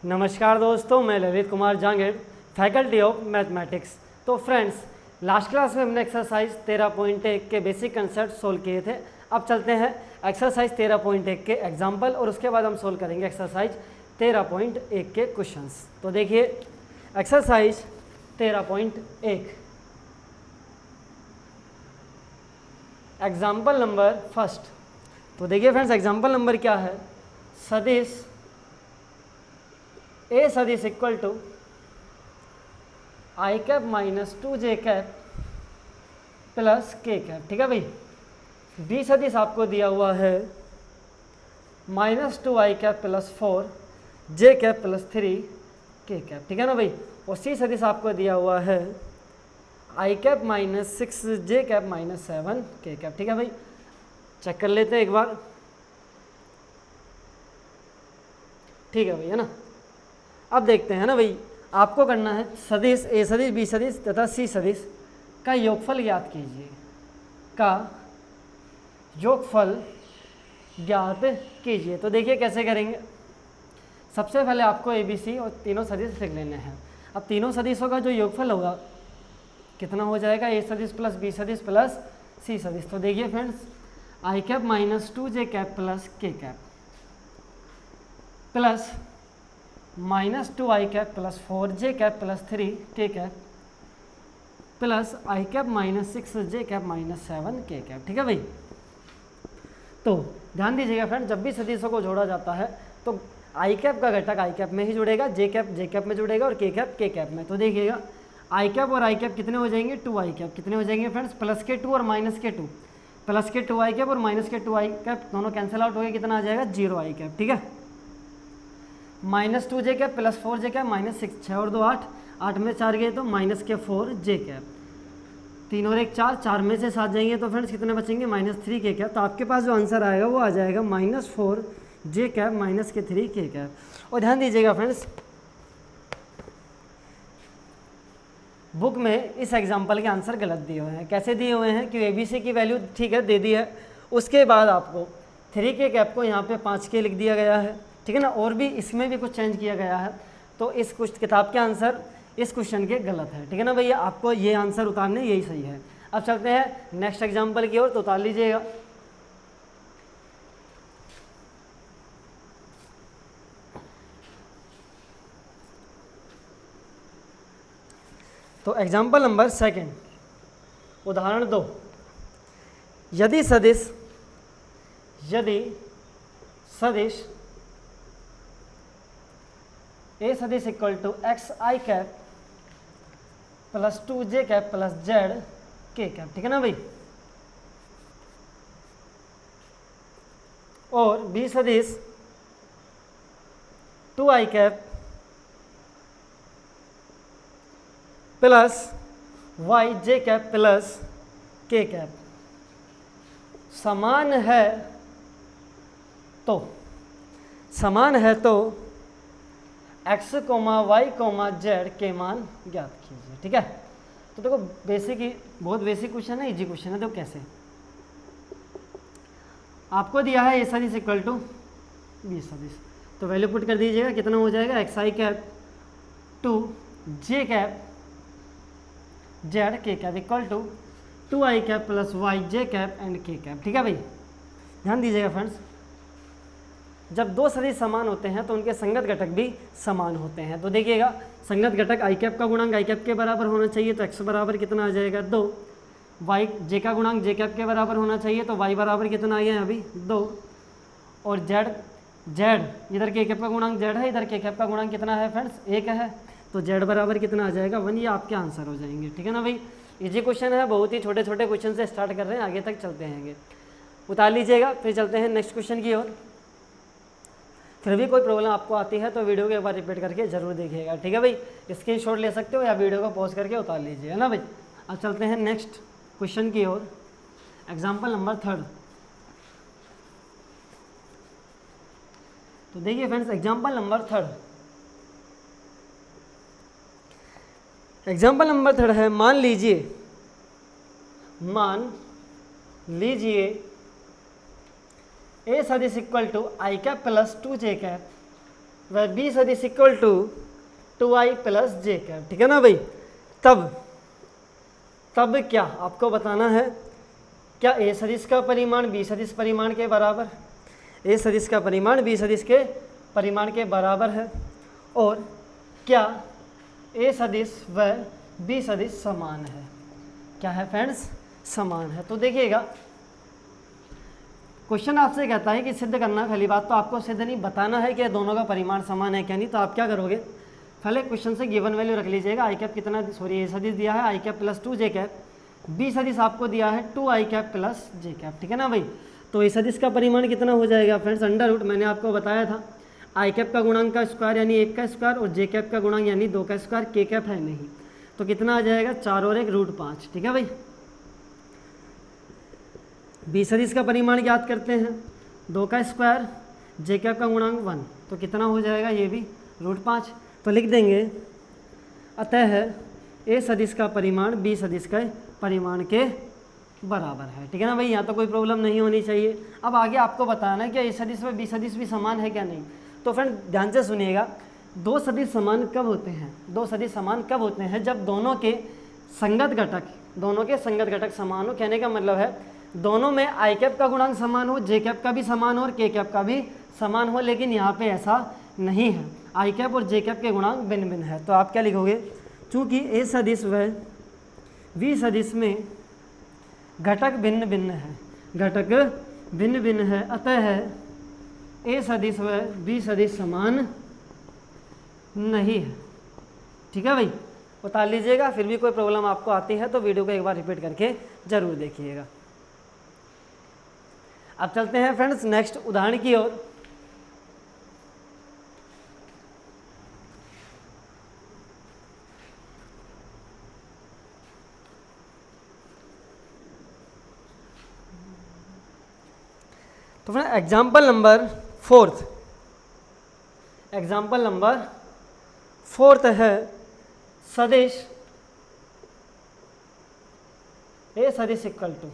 नमस्कार दोस्तों, मैं Lalit Kumar Jangid, faculty of mathematics. तो फ्रेंड्स, लास्ट क्लास में हमने एक्सरसाइज 13.1 के बेसिक कंसेप्ट सोल्व किए थे। अब चलते हैं एक्सरसाइज 13.1 के एग्जाम्पल और उसके बाद हम सोल्व करेंगे एक्सरसाइज 13.1 के क्वेश्चंस। तो देखिए एक्सरसाइज 13.1 एग्जाम्पल नंबर फर्स्ट। तो देखिए फ्रेंड्स, एग्जाम्पल नंबर क्या है, सदिश ए सदिश equal to I cap minus 2j cap plus के कैप। ठीक है भाई। बी सदिश आपको दिया हुआ है -2i cap plus 4j cap plus 3k cap. ठीक है ना भाई। और सी सदिश आपको दिया हुआ है i cap minus 6j cap minus 7k cap. ठीक है भाई। चेक कर लेते हैं एक बार। ठीक है भाई, है ना। अब देखते हैं ना भाई, आपको करना है सदिश ए सदिश बी सदिश तथा सी सदिश का योगफल ज्ञात कीजिए, का योगफल ज्ञात कीजिए। तो देखिए कैसे करेंगे। सबसे पहले आपको ए बी सी और तीनों सदिश लिख लेने हैं। अब तीनों सदिशों का जो योगफल होगा कितना हो जाएगा, ए सदिश प्लस बी सदिश प्लस सी सदिश। तो देखिए friends, i cap minus 2j cap plus के cap plus -2i cap plus 4j cap plus 3k cap plus i cap minus 6j cap minus 7k cap. ठीक है भाई। तो ध्यान दीजिएगा फ्रेंड, जब भी सदिशों को जोड़ा जाता है तो आई कैप का घटक आई कैप में ही जुड़ेगा, जे कैप में जुड़ेगा और के कैप में। तो देखिएगा आई कैप और आई कैप कितने हो जाएंगे, 2i कैप कितने हो जाएंगे फ्रेंड्स, प्लस के 2 और माइनस के 2, प्लस के 2i कैप और माइनस के 2i कैप दोनों कैंसिल आउट हो गए, कितना आ जाएगा 0i कैप। ठीक है। -2j cap plus 4j cap minus 6, 6 और 2 8, 8 में 4 गए तो माइनस के 4j कैप, 3 और 1 4, 4 में से 7 जाएंगे तो फ्रेंड्स कितने बचेंगे -3k कैप। तो आपके पास जो आंसर आएगा वो आ जाएगा -4j कैप माइनस के 3k कैप। और ध्यान दीजिएगा फ्रेंड्स, बुक में इस एग्जाम्पल के आंसर गलत दिए हुए हैं। कैसे दिए हुए हैं कि ABC की वैल्यू ठीक है दे दी है, उसके बाद आपको 3k कैप को यहाँ पे 5k लिख दिया गया है। ठीक है ना। और भी इसमें भी कुछ चेंज किया गया है। तो इस कुछ किताब के आंसर इस क्वेश्चन के गलत है। ठीक है ना भैया, आपको ये आंसर उतारने यही सही है। अब चलते हैं नेक्स्ट एग्जाम्पल की ओर, तो उतार लीजिएगा। तो एग्जाम्पल नंबर सेकंड, उदाहरण 2। यदि सदिश ए सदिश equal to xi cap plus 2j cap plus zk cap. ठीक है ना भाई। और बी सदिश 2i cap plus yj cap plus k cap समान है तो x, y, z के मान ज्ञात कीजिए। ठीक है। तो देखो बेसिक ही, बहुत बेसिक क्वेश्चन है, इजी क्वेश्चन है। देखो कैसे आपको दिया है ए सदिश इक्वल टू बी सदिश, तो वैल्यू पुट कर दीजिएगा, कितना हो जाएगा xi cap 2j cap zk cap equal to 2i cap plus yj cap and k cap. ठीक है भाई। ध्यान दीजिएगा फ्रेंड्स, जब दो सदिश समान होते हैं तो उनके संगत घटक भी समान होते हैं। तो देखिएगा संगत घटक आई कैप का गुणांक आई कैप के बराबर होना चाहिए, तो x बराबर कितना आ जाएगा 2, y j का गुणांक j कैप के बराबर होना चाहिए, तो y बराबर कितना आ गया अभी 2, और z इधर के कैप का गुणांक z है, इधर के कैप का गुणांक कितना है फ्रेंड्स 1 है, तो z बराबर कितना आ जाएगा 1। ये आपके आंसर हो जाएंगे। ठीक है ना भाई। इजी क्वेश्चन है, बहुत ही छोटे छोटे क्वेश्चन से स्टार्ट कर रहे हैं, आगे तक चलते हैं। उतार लीजिएगा, फिर चलते हैं नेक्स्ट क्वेश्चन की ओर। फिर भी कोई प्रॉब्लम आपको आती है तो वीडियो को एक बार रिपीट करके जरूर देखिएगा। ठीक है भाई। स्क्रीनशॉट ले सकते हो या वीडियो को पॉज करके उतार लीजिए, है ना भाई। अब चलते हैं नेक्स्ट क्वेश्चन की ओर, एग्जाम्पल नंबर 3। तो देखिए friends, example number 3 example number 3 है, मान लीजिए ए सदिश equal to I cap plus 2j cap व बी सदिश equal to 2i plus J cap, ठीक है ना भाई। तब क्या आपको बताना है, क्या ए सदिश का परिमाण बी सदिश परिमाण के बराबर, ए सदिश का परिमाण बी सदिश के परिमाण के बराबर है, और क्या ए सदिश व बी सदिश समान है। क्या है फ्रेंड्स, समान है। तो देखिएगा क्वेश्चन आपसे कहता है कि सिद्ध करना, पहली बात तो आपको सिद्ध नहीं, बताना है कि दोनों का परिमाण समान है क्या नहीं। तो आप क्या करोगे, पहले क्वेश्चन से गिवन वैल्यू रख लीजिएगा। आई कैप कितना, सॉरी ए सदिश दिया है i cap plus 2 J cap, B सदिश आपको दिया है 2i cap plus J cap, ठीक है ना भाई। तो ए सदिश का परिमाण कितना हो जाएगा फ्रेंड्स, अंडर रूट, मैंने आपको बताया था आई कैप का गुणांक का स्क्वायर यानी 1 का स्क्वायर, और जे कैप का गुणांक यानी 2 का स्क्वायर, के कैप है नहीं, तो कितना आ जाएगा 4 और 1 √5, ठीक है भाई। बी सदिश का परिमाण याद करते हैं 2 का स्क्वायर, जे कैप का गुणांक 1, तो कितना हो जाएगा ये भी √5। तो लिख देंगे अतः ए सदिश का परिमाण बी सदिश के परिमाण के बराबर है, ठीक है ना भाई। यहाँ तो कोई प्रॉब्लम नहीं होनी चाहिए। अब आगे आपको बताना है कि ए सदिश व बी सदिश भी समान है क्या नहीं। तो फ्रेंड ध्यान से सुनिएगा, दो सदिश समान कब होते हैं, दो सदिश समान कब होते हैं, जब दोनों के संगत घटक समान हो। कहने का मतलब है दोनों में आई कैप का गुणांक समान हो, जे कैप का भी समान हो और के कैप का भी समान हो, लेकिन यहाँ पे ऐसा नहीं है, आई कैप और जे कैप के गुणांक भिन्न भिन्न है। तो आप क्या लिखोगे, चूंकि ए सदिश व बी सदिश में घटक भिन्न भिन्न है, अतः ए सदिश व बी सदिश समान नहीं है, ठीक है भाई। उतार लीजिएगा। फिर भी कोई प्रॉब्लम आपको आती है तो वीडियो को एक बार रिपीट करके जरूर देखिएगा। अब चलते हैं फ्रेंड्स नेक्स्ट उदाहरण की ओर। तो फ्रेंड एग्जाम्पल नंबर फोर्थ है सदिश ए सदिश equal to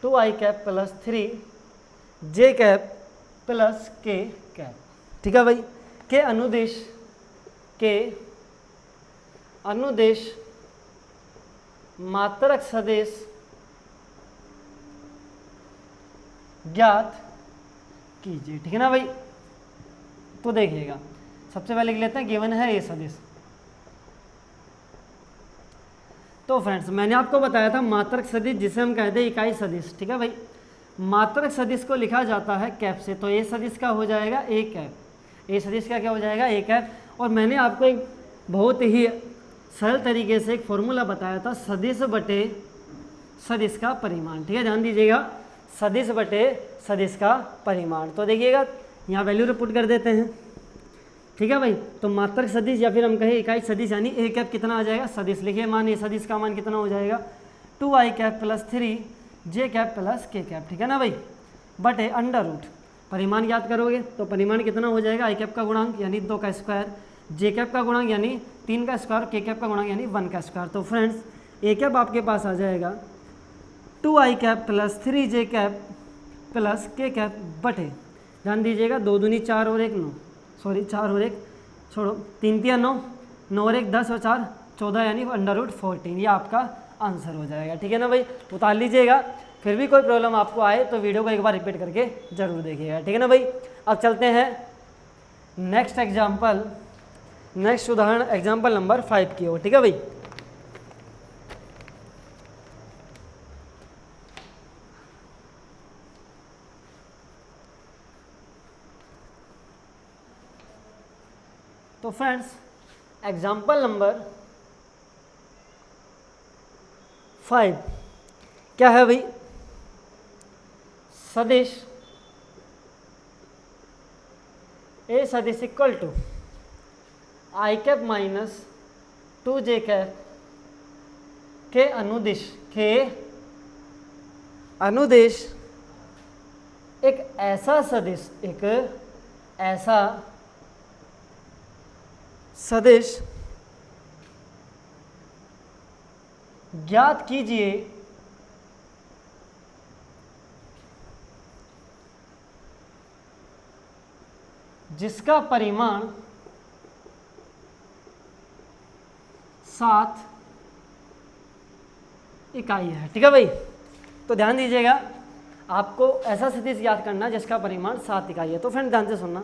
2i cap plus 3 J cap plus के कैप, ठीक है भाई। के अनुदेश मात्रक सदिश ज्ञात कीजिए, ठीक है ना भाई। तो देखिएगा सबसे पहले लिख लेते हैं गिवन है ए सदिश। तो फ्रेंड्स मैंने आपको बताया था मात्रक सदिश जिसे हम कहते हैं इकाई सदिश, ठीक है भाई। मात्रक सदिश को लिखा जाता है कैप से, तो ए सदिश का हो जाएगा ए कैप, ए सदिश का क्या हो जाएगा ए कैप। और मैंने आपको एक बहुत ही सरल तरीके से एक फॉर्मूला बताया था सदिश बटे सदिश का परिमाण, ठीक है, ध्यान दीजिएगा, सदिश बटे सदिश का परिमाण। तो देखिएगा यहाँ वैल्यू पुट कर देते हैं, ठीक है भाई। तो मात्रक सदिश या फिर हम कहें इकाई सदिश यानी ए कैप कितना आ जाएगा, सदिश लिखिए, मान ए सदिश का मान कितना हो जाएगा 2i cap plus 3 J cap plus के कैप, ठीक है ना भाई, बटे अंडर रूट। परिमाण याद करोगे तो परिमाण कितना हो जाएगा, आई कैप का गुणांक यानी 2 का स्क्वायर, जे कैप का गुणांक यानी 3 का स्क्वायर, के कैप का गुणांक यानी 1 का स्क्वायर। तो फ्रेंड्स ए कैप आपके पास आ जाएगा 2i cap plus 3 J cap plus के कैप बटे, ध्यान दीजिएगा 2 दूनी 4 और 1 9, सॉरी 4 और 1 छोड़ो, 3 3 9, 9 और 1 10 और 4 14 यानी अंडर रूट 14, ये आपका आंसर हो जाएगा, ठीक है ना भाई। उतार लीजिएगा। फिर भी कोई प्रॉब्लम आपको आए तो वीडियो को एक बार रिपीट करके जरूर देखिएगा, ठीक है ना भाई। अब चलते हैं नेक्स्ट उदाहरण एग्जाम्पल नंबर 5 की ओर, ठीक है भाई। तो फ्रेंड्स एग्जाम्पल नंबर 5 क्या है भाई, सदिश ए सदिश equal to I cap minus 2 J cap के अनुदेश एक ऐसा सदिश ज्ञात कीजिए जिसका परिमाण 7 इकाई है। ठीक है भाई, तो ध्यान दीजिएगा, आपको ऐसा सदिश याद करना जिसका परिमाण 7 इकाई है। तो फ्रेंड ध्यान से सुनना,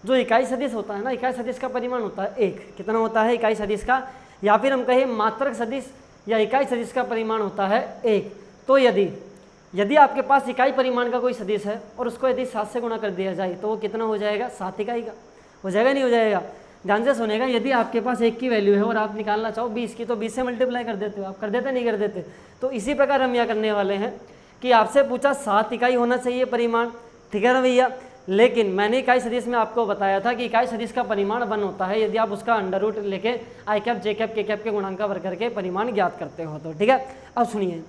जो इकाई सदिश होता है ना, इकाई सदिश का परिमाण होता है 1। कितना होता है इकाई सदिश का, या फिर हम कहें मात्रक सदिश या इकाई सदिश का परिमाण होता है 1। तो यदि आपके पास इकाई परिमाण का कोई सदिश है और उसको यदि 7 से गुणा कर दिया जाए तो वो कितना हो जाएगा, 7 इकाई का हो जाएगा, नहीं हो जाएगा। ध्यान से सुनेगा, यदि आपके पास 1 की वैल्यू है और आप निकालना चाहो 20 की, तो 20 से मल्टीप्लाई कर देते हो आप, कर देते नहीं कर देते। तो इसी प्रकार हम यह करने वाले हैं कि आपसे पूछा 7 इकाई होना चाहिए परिमाण, ठीक है ना भैया। लेकिन मैंने इकाई सदिश में आपको बताया था कि इकाई सदिश का परिमाण 1 होता है यदि आप उसका अंडर रूट लेके आई कैप जे कैप के कैप के गुणांक का वर्ग करके परिमाण ज्ञात करते हो। तो ठीक है, अब सुनिए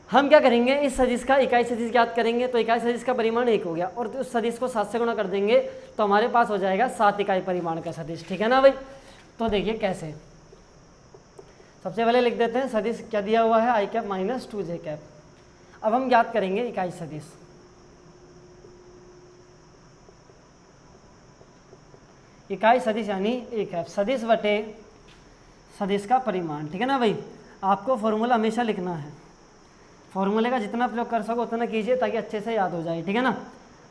हम क्या करेंगे, इस सदिश का इकाई सदिश ज्ञात करेंगे। तो इकाई सदिश का परिमाण 1 हो गया और उस सदिश को 7 से गुणा कर देंगे तो हमारे पास हो जाएगा 7 इकाई परिमाण का सदिश। ठीक है ना भाई, तो देखिए कैसे, सबसे पहले लिख देते हैं सदिश क्या दिया हुआ है, i cap minus 2 J cap. अब हम ज्ञात करेंगे इकाई सदिश। इकाई सदिश यानी एक है सदिश बटे सदिश का परिमाण। ठीक है ना भाई, आपको फॉर्मूला हमेशा लिखना है, फॉर्मूले का जितना प्रयोग कर सको उतना कीजिए ताकि अच्छे से याद हो जाए। ठीक है ना,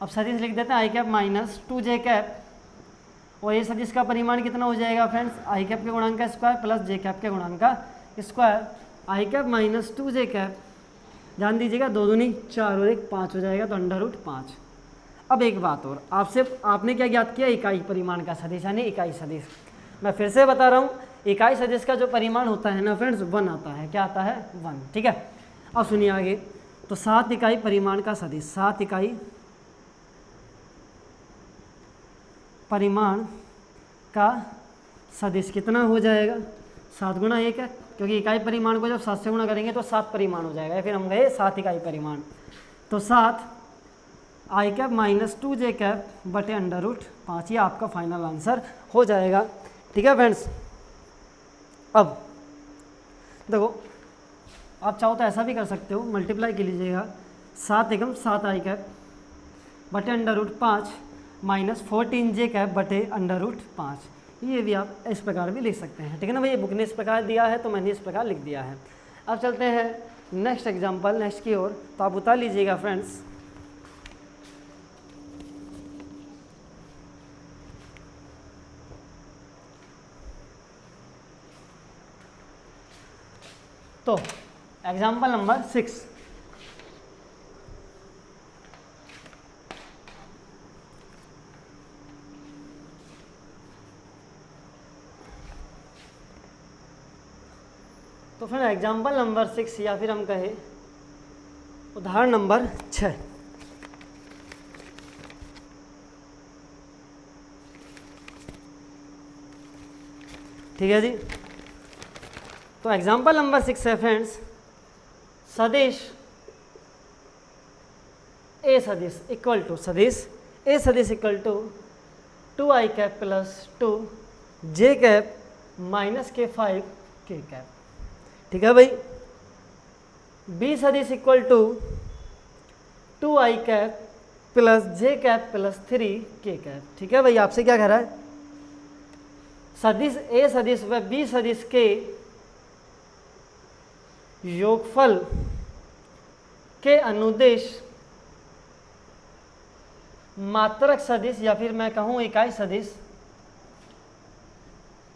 अब सदिश लिख देते हैं आई कैप माइनस 2 जे कैप, और ये सदिश का परिमाण कितना हो जाएगा फ्रेंड्स, आई कैप के गुणांक का स्क्वायर प्लस जे कैप के गुणांक का स्क्वायर। आई कैप माइनस 2 जे कैप, ध्यान दीजिएगा 2 दूनी 4 और 1 5 हो जाएगा, तो अंडर रूट 5। अब एक बात और, आपने क्या ज्ञात किया, इकाई परिमाण का सदिश यानी इकाई सदिश। मैं फिर से बता रहा हूँ, इकाई सदिश का जो परिमाण होता है ना फ्रेंड्स 1 आता है। क्या आता है, 1। ठीक है, अब सुनिए आगे, तो 7 इकाई परिमाण का सदिश, 7 इकाई परिमाण का सदिश कितना हो जाएगा, 7 गुणा 1 है, क्योंकि इकाई परिमाण को जब 7 से गुणा करेंगे तो 7 परिमाण हो जाएगा। फिर हम गए 7 इकाई परिमाण, तो 7 आई कैप माइनस 2 जे कैप बटे अंडर रूट 5, ये आपका फाइनल आंसर हो जाएगा। ठीक है फ्रेंड्स, अब देखो आप चाहो तो ऐसा भी कर सकते हो, मल्टीप्लाई कर लीजिएगा, 7 एकम 7 आई कैप बटे अंडर रूट 5 माइनस 14 जे कैप बटे अंडर रूट 5, ये भी आप इस प्रकार भी लिख सकते हैं। ठीक है ना भाई, बुक ने इस प्रकार दिया है तो मैंने इस प्रकार लिख दिया है। अब चलते हैं नेक्स्ट एग्जाम्पल, नेक्स्ट की ओर, तो आप उतार लीजिएगा फ्रेंड्स। तो एग्जाम्पल नंबर 6, तो फिर एग्जाम्पल नंबर 6 या फिर हम कहें उदाहरण नंबर 6। ठीक है जी, तो एग्जाम्पल नंबर 6 है फ्रेंड्स, सदिश ए सदिश इक्वल टू सदिश ए सदिश equal to 2 I cap plus 2 J cap minus K 5 के कैप। ठीक है भाई, बी सदिश equal to 2 I cap plus J cap plus 3 K cap. ठीक है भाई, आपसे क्या कह रहा है, सदिश ए सदिश व बी सदिश के योगफल के अनुदेश मात्रक सदिश या फिर मैं कहूं इकाई सदिश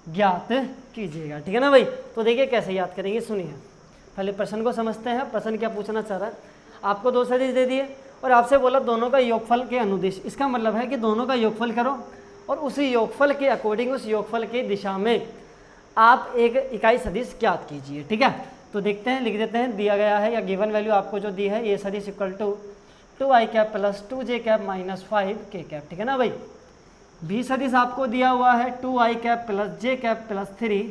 ज्ञात कीजिएगा। ठीक है ना भाई, तो देखिए कैसे याद करेंगे, सुनिए पहले प्रश्न को समझते हैं। प्रश्न क्या पूछना चाह रहा है, आपको 2 सदिश दे दिए और आपसे बोला दोनों का योगफल के अनुदिश। इसका मतलब है कि दोनों का योगफल करो और उसी योगफल के अकॉर्डिंग, उस योगफल के दिशा में आप एक इकाई सदिश ज्ञात कीजिए। ठीक है, तो देखते हैं, लिख देते हैं, दिया गया है या गिवन वैल्यू आपको जो दी है, ये सदिश equal to 2 I cap plus 2 J cap minus 5 के कैप। ठीक है ना भाई, बी सदिश आपको दिया हुआ है 2 आई cap plus J cap plus 3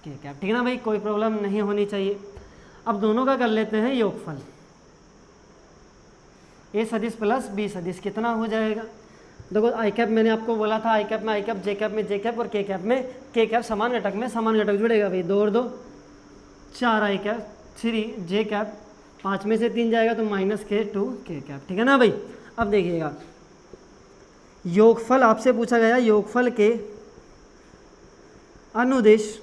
K cap. ठीक है ना भाई, कोई प्रॉब्लम नहीं होनी चाहिए। अब दोनों का कर लेते हैं योगफल, ए सदिश प्लस बी सदिश कितना हो जाएगा। देखो आई कैप मैंने आपको बोला था, आई कैप में आई कैप, जे कैप में जे कैप और के कैप में के कैप, समान घटक में समान घटक जुड़ेगा भाई। 2 और 2 4 आई कैप 3 जे कैप, 5 में से 3 जाएगा तो माइनस के 2 के कैप। ठीक है ना भाई, अब देखिएगा योगफल आपसे पूछा गया, योगफल के अनुदिश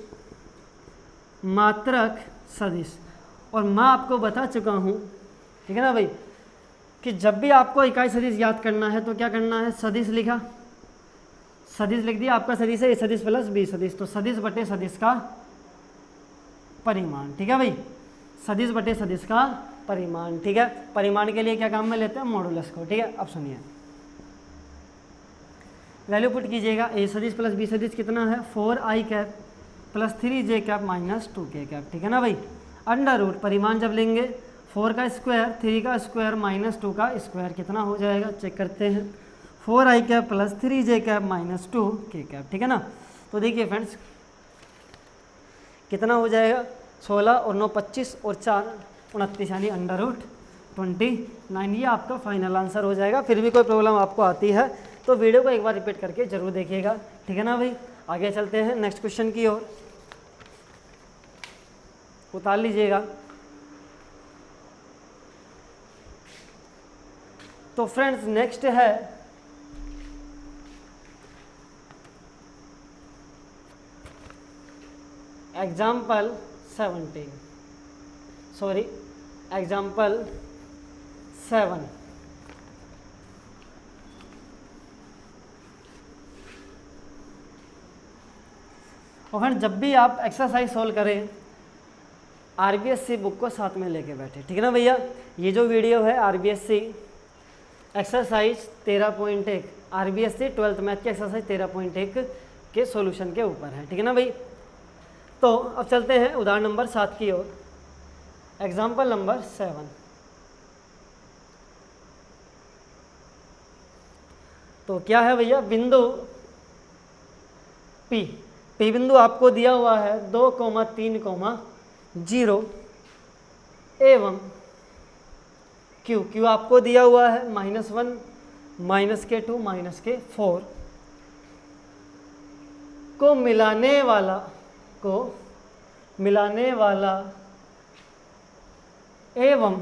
मात्रक सदिश। और मैं आपको बता चुका हूँ, ठीक है ना भाई, कि जब भी आपको इकाई सदिश याद करना है तो क्या करना है, सदिश लिखा, सदिश लिख दिया, आपका सदिश है ए सदिश प्लस बी सदिश, तो सदिश बटे सदिश का परिमाण, ठीक है भाई, सदिश बटे सदिश का परिमाण, ठीक है। परिमाण के लिए क्या काम में लेते हैं, मॉडुलस को, ठीक है। अब सुनिए, वैल्यू पुट कीजिएगा, ए सदिश प्लस बी सदिश कितना है, 4i cap plus 3j cap minus 2k cap, ठीक है ना भाई। अंडर रूट परिमाण जब लेंगे 4 का स्क्वायर 3 का स्क्वायर माइनस 2 का स्क्वायर कितना हो जाएगा, चेक करते हैं, 4i cap plus 3j cap minus 2k cap, ठीक है ना। तो देखिए फ्रेंड्स कितना हो जाएगा, 16 और 9 25 और 4 29, यानी अंडर रूट 29, ये आपका फाइनल आंसर हो जाएगा। फिर भी कोई प्रॉब्लम आपको आती है तो वीडियो को एक बार रिपीट करके जरूर देखिएगा, ठीक है ना भाई। आगे चलते हैं नेक्स्ट क्वेश्चन की ओर, उतार लीजिएगा। तो फ्रेंड्स नेक्स्ट है एग्जाम्पल 17, सॉरी एग्जाम्पल 7। और फ्रेंड जब भी आप एक्सरसाइज सोल्व करें आरबीएससी बुक को साथ में लेके बैठे, ठीक है ना भैया। ये जो वीडियो है RBSC exercise 13.1 RBSC 12th math की एक्सरसाइज 13.1 के सॉल्यूशन के ऊपर है, ठीक है ना भाई। तो अब चलते हैं उदाहरण नंबर 7 की ओर, एग्जाम्पल नंबर 7। तो क्या है भैया, बिंदु पी बिंदु आपको दिया हुआ है 2,3,0 एवं क्यू आपको दिया हुआ है -1 -k2 -k4 को मिलाने वाला एवं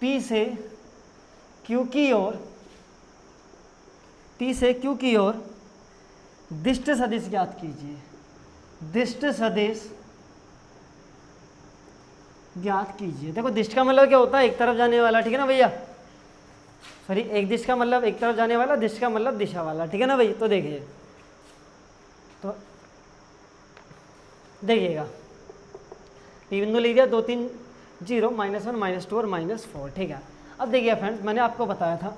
P से Q की ओर दिष्ट सदिश ज्ञात कीजिए, दिष्ट सदिश ज्ञात कीजिए। देखो दिष्ट का मतलब क्या होता है, एक तरफ जाने वाला, ठीक है ना भैया, सॉरी एक दिष्ट का मतलब एक तरफ जाने वाला, दिष्ट का मतलब दिशा वाला, ठीक है ना भाई। तो देखिए, तो देखिएगा पी बिंदु ले दिया 2 3 0 -1 -2 और -4, ठीक है। अब देखिए फ्रेंड्स मैंने आपको बताया था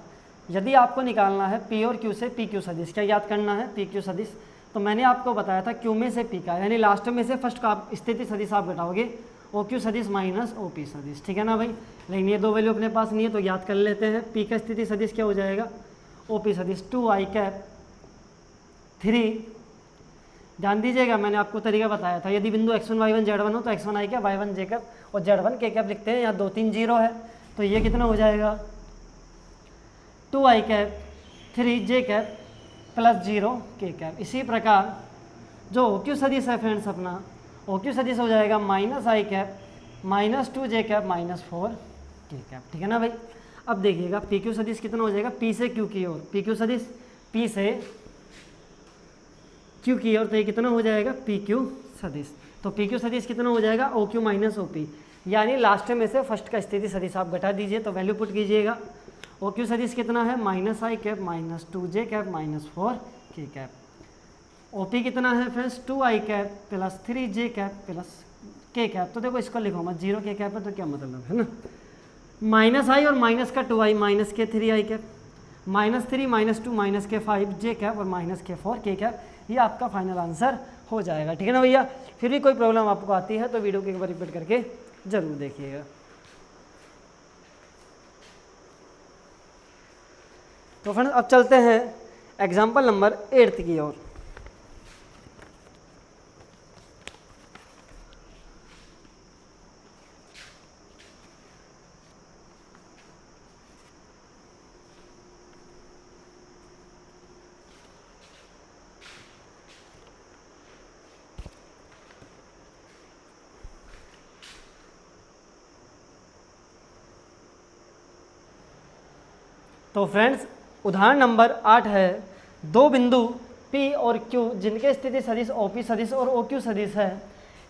यदि आपको निकालना है पी और क्यू से पी क्यू सदिश, क्या याद करना है, पी क्यू सदिश। तो मैंने आपको बताया था क्यू में से पी का, यानी लास्ट में से फर्स्ट का आप स्थिति सदिश आप घटाओगे, ओ क्यू सदिश माइनस ओ पी सदिश, ठीक है ना भाई। लेकिन ये दो वैल्यू अपने पास नहीं है तो याद कर लेते हैं। पी का स्थिति सदिश क्या हो जाएगा, ओ पी सदिश 2i कैप 3, ध्यान दीजिएगा मैंने आपको तरीका बताया था, यदि बिंदु x1 y1 z1 हो तो x1 i cap y1 j cap और z1 k कैप लिखते हैं, यहाँ 2 3 0 है तो ये कितना हो जाएगा 2i cap 3j cap plus 0 k cap. इसी प्रकार जो ओ क्यू सदिश है फ्रेंड्स अपना, ओ क्यू सदिश हो जाएगा -i cap -2j cap -4 k cap, ठीक है ना भाई। अब देखिएगा पी क्यू सदिश कितना हो जाएगा, पी से क्यू की ओर, पी क्यू सदिश पी से क्यू की ओर, तो ये कितना हो जाएगा पी क्यू सदिश। तो पी क्यू सदिश कितना हो जाएगा O Q minus O P, यानी लास्ट में से फर्स्ट का स्थिति सदिश आप घटा दीजिए तो वैल्यू पुट कीजिएगा। ओ क्यू सदिश कितना है -i cap -2j cap -4 k cap. O P कितना है friends 2i cap plus 3j cap plus k cap. तो देखो इसको लिखो मत, 0 k कैप है तो क्या मतलब है ना, -i और माइनस का 2i माइनस के 3i cap -3 -2 -k 5j cap और -k4 k कैप, ये आपका फाइनल आंसर हो जाएगा, ठीक है ना भैया। फिर भी कोई प्रॉब्लम आपको आती है तो वीडियो को एक बार रिपीट करके जरूर देखिएगा। तो फ्रेंड्स अब चलते हैं एग्जाम्पल नंबर 8 की ओर। तो फ्रेंड्स उदाहरण नंबर 8 है, दो बिंदु P और Q जिनके स्थिति सदिश OP सदिश और OQ सदिश है,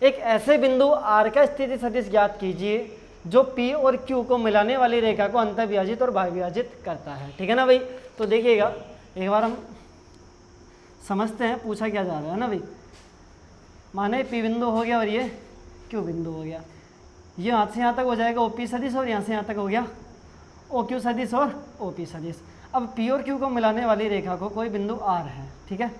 एक ऐसे बिंदु R का स्थिति सदिश ज्ञात कीजिए जो P और Q को मिलाने वाली रेखा को अंतःविभाजित और बाह्यविभाजित करता है। ठीक है ना भाई। तो देखिएगा एक बार हम समझते हैं पूछा क्या जा रहा है ना भाई। माने P बिंदु हो गया और ये Q बिंदु हो गया, ये यहाँ से यहाँ तक हो जाएगा OP सदिश और यहाँ से यहाँ तक हो गया OQ सदिश और OP सदिश। अब P और Q को मिलाने वाली रेखा को कोई बिंदु R है, ठीक है,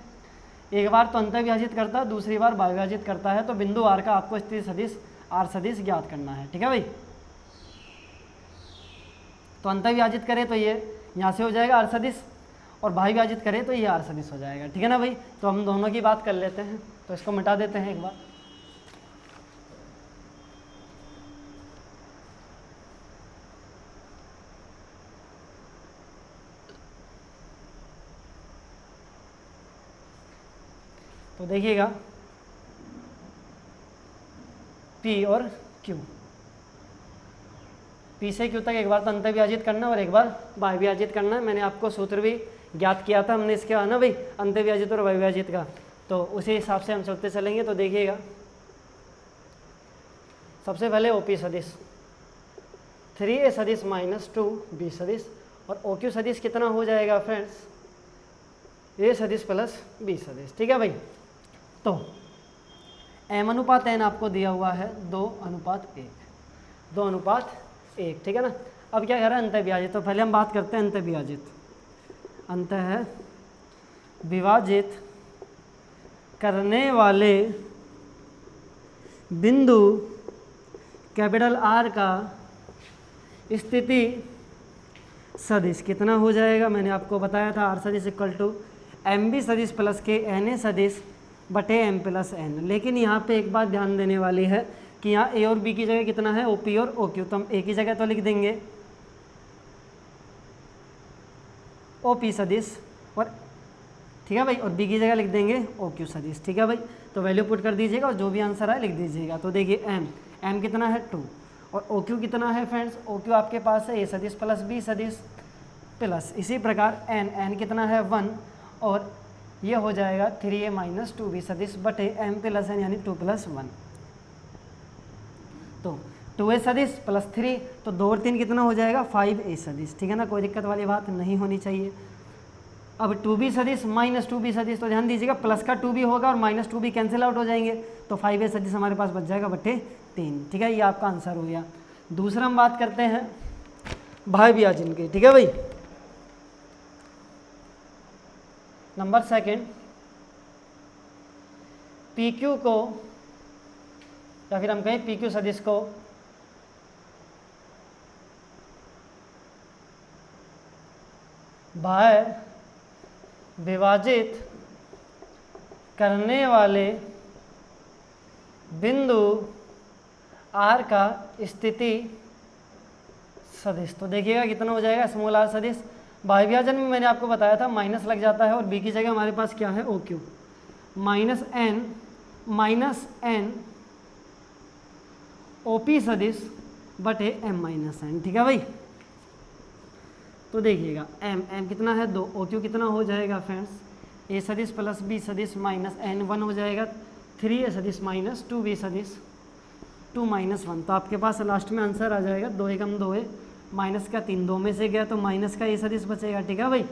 एक बार तो अंतःविभाजित करता है, दूसरी बार बाह्यविभाजित करता है, तो बिंदु R का आपको स्थिति सदिश R सदिश ज्ञात करना है। ठीक है भाई। तो अंतःविभाजित करें तो ये यहाँ से हो जाएगा R सदिश और बाह्यविभाजित करें तो ये R सदिश हो जाएगा। ठीक है ना भाई। तो हम दोनों की बात कर लेते हैं, तो इसको मिटा देते हैं एक बार। तो देखिएगा P और Q, P से Q तक एक बार तो अंतःविभाजित करना और एक बार बाह्यविभाजित करना है। मैंने आपको सूत्र भी ज्ञात किया था हमने इसके ना भाई, अंतःविभाजित और बाह्यविभाजित का, तो उसी हिसाब से हम चलते चलेंगे। तो देखिएगा सबसे पहले OP सदिश 3A सदिश माइनस 2B सदिश और OQ सदिश कितना हो जाएगा फ्रेंड्स, A सदिश प्लस B सदिश। ठीक है भाई। तो M अनुपात N आपको दिया हुआ है 2:1, 2:1। ठीक है ना। अब क्या कह रहा है अंतःविभाजित, तो पहले हम बात करते हैं अंतःविभाजित। अंतःविभाजित करने वाले बिंदु कैपिटल R का स्थिति सदिश कितना हो जाएगा, मैंने आपको बताया था R सदिश इक्वल टू MB सदिश प्लस के NA सदिश बटे M प्लस N। लेकिन यहाँ पे एक बात ध्यान देने वाली है कि यहाँ A और B की जगह कितना है OP और OQ, तो हम A की जगह तो लिख देंगे OP सदिश और ठीक है भाई, और B की जगह लिख देंगे OQ सदिश। ठीक है भाई। तो वैल्यू पुट कर दीजिएगा और जो भी आंसर है लिख दीजिएगा। तो देखिए M कितना है 2 और OQ कितना है फ्रेंड्स, OQ आपके पास है A सदिश प्लस B सदिश प्लस इसी प्रकार N कितना है 1 और ये हो जाएगा 3A माइनस 2B सदिश बटे M प्लस N यानी 2 + 1। तो 2A सदिश प्लस 3, तो 2 और 3 कितना हो जाएगा 5A सदिश। ठीक है ना, कोई दिक्कत वाली बात नहीं होनी चाहिए। अब 2B सदिश माइनस 2B सदिश, तो ध्यान दीजिएगा प्लस का 2B होगा और माइनस 2B कैंसिल आउट हो जाएंगे, तो 5A सदिश हमारे पास बच जाएगा बटे 3। ठीक है, ये आपका आंसर हो गया। दूसरा हम बात करते हैं बाह्यविभाजन की। ठीक है भाई। नंबर 2 PQ को या फिर हम कहें PQ सदिश को बाह्यविभाजित करने वाले बिंदु R का स्थिति सदिश, तो देखिएगा कितना हो जाएगा स्मॉल r सदिश। बाह्यविभाजन में मैंने आपको बताया था माइनस लग जाता है और B की जगह हमारे पास क्या है OQ माइनस n OP सदिश बटे M माइनस n। ठीक है भाई। तो देखिएगा M कितना है 2, OQ कितना हो जाएगा फ्रेंड्स A सदिश प्लस B सदिश माइनस n 1 हो जाएगा 3A सदिश माइनस 2B सदिश 2 माइनस 1। तो आपके पास लास्ट में आंसर आ जाएगा 2 एकम 2 माइनस का 3 2 में से गया तो माइनस का A सदिश बचेगा। ठीक है भाई।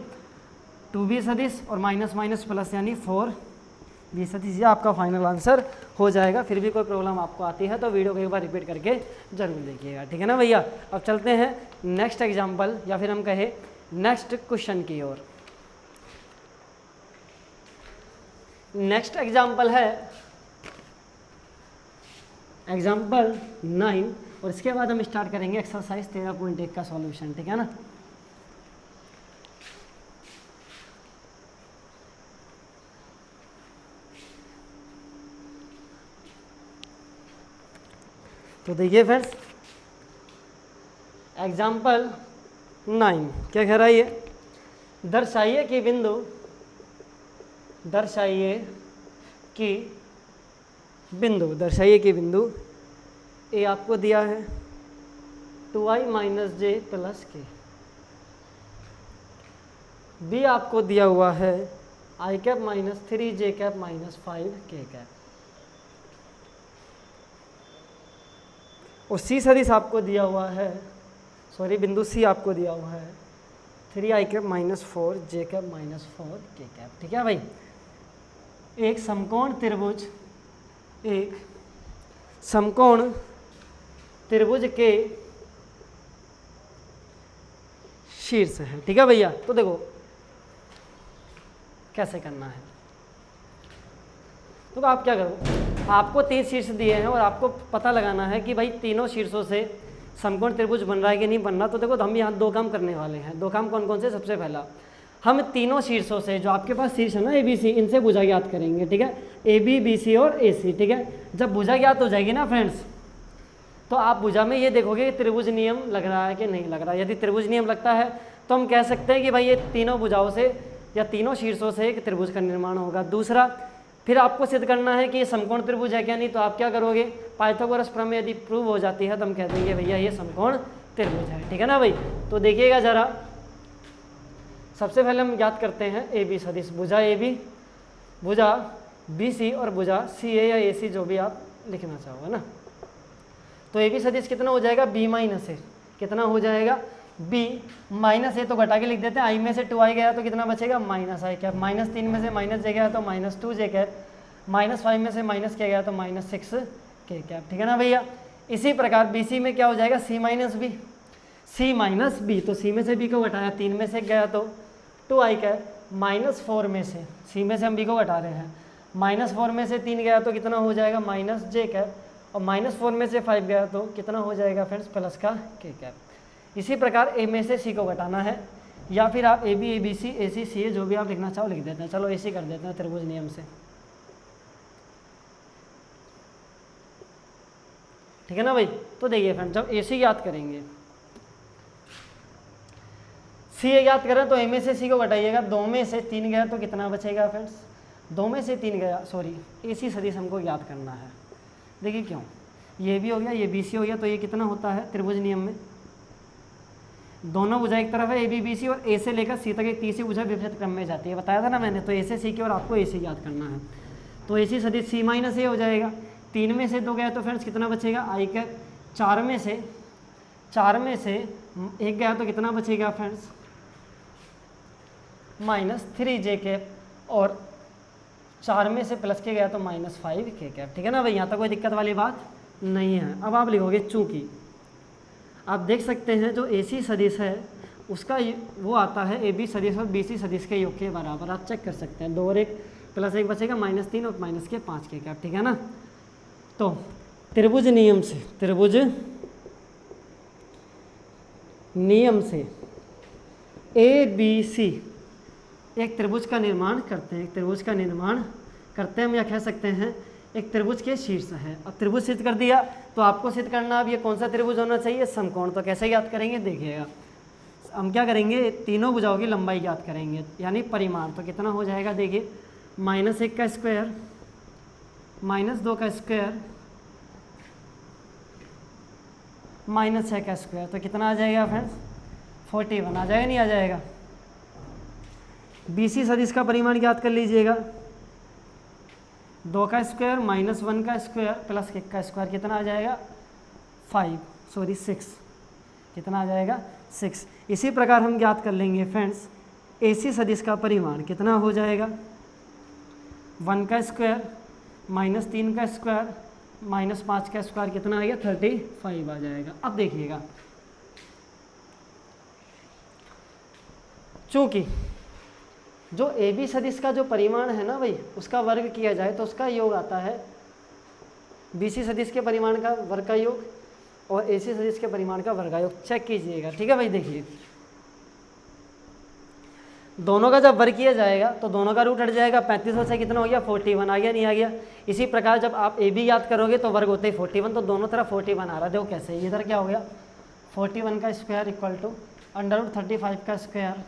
2B सदिश और माइनस माइनस प्लस यानी 4B सदिश, ये आपका फाइनल आंसर हो जाएगा। फिर भी कोई प्रॉब्लम आपको आती है तो वीडियो को एक बार रिपीट करके जरूर देखिएगा। ठीक है ना भैया। अब चलते हैं नेक्स्ट एग्जाम्पल या फिर हम कहें नेक्स्ट क्वेश्चन की ओर। नेक्स्ट एग्जाम्पल है एग्जाम्पल 9 और इसके बाद हम स्टार्ट करेंगे एक्सरसाइज 13.1 का सॉल्यूशन। ठीक है ना। तो देखिए फ्रेंड्स एग्जाम्पल 9 क्या कह रहा है ये, दर्शाइए कि बिंदु ए आपको दिया है 2i माइनस जे प्लस के बी आपको दिया हुआ है i cap minus 3 J cap minus 5 के कैप, और सी सदिश आपको दिया हुआ है, सॉरी बिंदु सी आपको दिया हुआ है 3 आई कैप माइनस 4 जे कैप माइनस 4 के कैप। ठीक है भाई, एक समकोण त्रिभुज के शीर्ष है। ठीक है भैया, तो देखो कैसे करना है। तो आप क्या करो, आपको 3 शीर्ष दिए हैं और आपको पता लगाना है कि भाई तीनों शीर्षों से समकोण त्रिभुज बन रहा है कि नहीं बन रहा। तो देखो हम यहाँ 2 काम करने वाले हैं। 2 काम कौन कौन से? सबसे पहला हम तीनों शीर्षों से, जो आपके पास शीर्ष है ना ABC, इनसे भुजा ज्ञात करेंगे। ठीक है, AB BC और AC। ठीक है, जब भुजा ज्ञात हो जाएगी ना फ्रेंड्स, तो आप भुजा में ये देखोगे कि त्रिभुज नियम लग रहा है कि नहीं लग रहा। यदि त्रिभुज नियम लगता है तो हम कह सकते हैं कि भाई ये तीनों भुजाओं से या तीनों शीर्षों से एक त्रिभुज का निर्माण होगा। दूसरा, फिर आपको सिद्ध करना है कि ये समकोण त्रिभुज है क्या नहीं। तो आप क्या करोगे, पाइथागोरस प्रमेय यदि प्रूव हो जाती है तो हम कह देंगे भैया ये समकोण त्रिभुज है। ठीक है ना भाई, तो देखिएगा जरा, सबसे पहले हम ज्ञात करते हैं AB सदिश, भुजा AB, भुजा BC और भुजा CA या AC, जो भी आप लिखना चाहो, है ना। तो AB सदिश कितना हो जाएगा, B माइनस A। कितना हो जाएगा, B माइनस A, तो घटा के लिख देते हैं। I में से 2i गया तो कितना बचेगा, माइनस आई कैप। माइनस 3 में से माइनस जे गया तो माइनस 2 जे कैप। माइनस 5 में से माइनस क्या गया तो माइनस 6 के कैप। ठीक है ना भैया। इसी प्रकार BC में क्या हो जाएगा, C minus B, C minus B, तो C में से B को घटाया, 3 में से गया तो 2i कैप। माइनस 4 में से, C में से हम B को घटा रहे हैं, माइनस 4 में से 3 गया तो कितना हो जाएगा, माइनस जे कैप। और माइनस 4 में से 5 गया तो कितना हो जाएगा फ्रेंड्स, प्लस का के कैप। इसी प्रकार A में से C को घटाना है, या फिर आप AB ABC AC CA जो भी आप लिखना चाहो लिख देते हैं। चलो AC कर देते हैं त्रिभुज नियम से। ठीक है ना भाई। तो देखिए फ्रेंड्स, जब AC याद करेंगे, CA याद करें तो A में से C को घटाइएगा, 2 में से 3 गया तो कितना बचेगा फ्रेंड्स, 2 में से 3 गया, सॉरी AC सदिश हमको याद करना है। देखिए क्यों, ये भी हो गया, ये BC हो गया, तो ये कितना होता है त्रिभुज नियम में, दोनों भुजा एक तरफ है AB BC, और A से लेकर C तक एक तीसरी भुजा विपरीत क्रम में जाती है, बताया था ना मैंने। तो A से C की और आपको AC याद करना है। तो AC सदिश C माइनस A हो जाएगा। 3 में से 2 गया तो फ्रेंड्स कितना बचेगा, I कैप। 4 में से 1 गया तो कितना बचेगा फ्रेंड्स, माइनस 3 जे कैप। और 4 में से प्लस के गया तो माइनस 5 के कैप। ठीक है ना भाई, यहाँ तक कोई दिक्कत वाली बात नहीं है। अब आप लिखोगे चूँकि, आप देख सकते हैं जो AC सदिश है उसका वो आता है AB सदिश और BC सदिश के योग के बराबर। आप चेक कर सकते हैं, 2 और 1 प्लस 1 बचेगा माइनस 3 और माइनस के 5 के कैप। ठीक है ना। तो त्रिभुज नियम से ABC एक त्रिभुज का निर्माण करते हैं, हम या कह सकते हैं एक त्रिभुज के शीर्ष है। अब त्रिभुज सिद्ध कर दिया तो आपको सिद्ध करना अब ये कौन सा त्रिभुज होना चाहिए, समकोण। तो कैसे ज्ञात करेंगे, देखिएगा हम क्या करेंगे, तीनों भुजाओं की लंबाई ज्ञात करेंगे, यानी परिमाण। तो कितना हो जाएगा, देखिए -1 का स्क्वायर, -2 का स्क्वायर, -6 का स्क्वायर, तो कितना आ जाएगा फ्रेंड्स, 41 आ जाएगा, नहीं आ जाएगा। BC सदिश का परिमाण ज्ञात कर लीजिएगा, 2 का स्क्वायर -1 का स्क्वायर प्लस 1 का स्क्वायर, कितना आ जाएगा 6, कितना आ जाएगा 6। इसी प्रकार हम ज्ञात कर लेंगे फ्रेंड्स AC सदिश का परिमाण, कितना हो जाएगा 1 का स्क्वायर -3 का स्क्वायर -5 का स्क्वायर, कितना आ गया 35 आ जाएगा। अब देखिएगा, चूँकि जो AB सदिश का जो परिमाण है ना भाई, उसका वर्ग किया जाए तो उसका योग आता है BC सदिश के परिमाण का वर्ग का योग और AC सदिश के परिमाण का वर्गायोग। चेक कीजिएगा, ठीक है भाई। देखिए दोनों का जब वर्ग किया जाएगा तो दोनों का रूट हट जाएगा, 35 से कितना हो गया 41 आ गया, नहीं आ गया। इसी प्रकार जब आप AB याद करोगे तो वर्ग होते ही 41, तो दोनों तरफ 41 आ रहा है। देखो कैसे, इधर क्या हो गया 41 का स्क्वायर इक्वल टू √35 का स्क्वायर,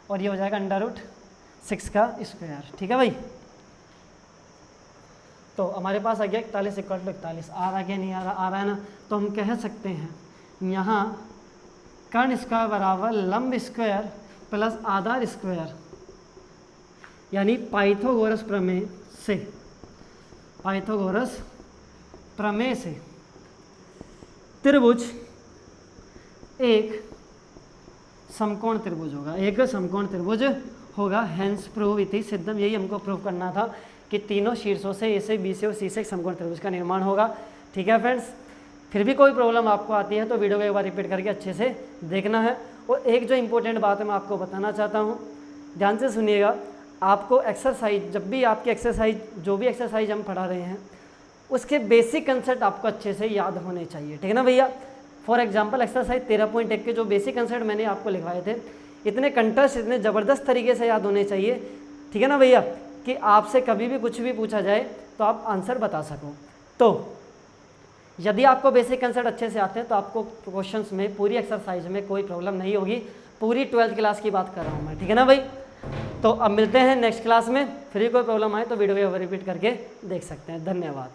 और ये हो जाएगा √6 का स्क्वायर। ठीक है भाई। तो हमारे पास आ गया 41 इक्वल टू 41। आ रहा क्या, नहीं आ रहा है ना। तो हम कह सकते हैं यहाँ कर्ण स्क्वायर बराबर लंब स्क्वायर प्लस आधार स्क्वायर यानी पाइथागोरस प्रमेय से, पाइथागोरस प्रमेय से त्रिभुज एक समकोण त्रिभुज होगा, एक समकोण त्रिभुज होगा। हेंस प्रूव इति सिद्धम, यही हमको प्रूव करना था कि तीनों शीर्षों से ए से बी से और सी से एक समकोण त्रिभुज का निर्माण होगा। ठीक है फ्रेंड्स, फिर भी कोई प्रॉब्लम आपको आती है तो वीडियो को एक बार रिपीट करके अच्छे से देखना है। और एक जो इंपॉर्टेंट बात है मैं आपको बताना चाहता हूँ, ध्यान से सुनिएगा। आपको एक्सरसाइज, जब भी आपकी एक्सरसाइज, जो भी एक्सरसाइज हम पढ़ा रहे हैं उसके बेसिक कंसेप्ट आपको अच्छे से याद होने चाहिए। ठीक है ना भैया। फॉर एग्जांपल एक्सरसाइज 13.1 के जो बेसिक कंसेप्ट मैंने आपको लिखवाए थे, इतने कंटेस्ट, इतने ज़बरदस्त तरीके से याद होने चाहिए। ठीक है ना भैया, कि आपसे कभी भी कुछ भी पूछा जाए तो आप आंसर बता सको। तो यदि आपको बेसिक कंसेप्ट अच्छे से आते हैं तो आपको क्वेश्चंस में, पूरी एक्सरसाइज में कोई प्रॉब्लम नहीं होगी। पूरी 12th क्लास की बात कर रहा हूँ मैं। ठीक है ना भाई। तो अब मिलते हैं नेक्स्ट क्लास में। फिर कोई प्रॉब्लम आए तो वीडियो को रिपीट करके देख सकते हैं। धन्यवाद।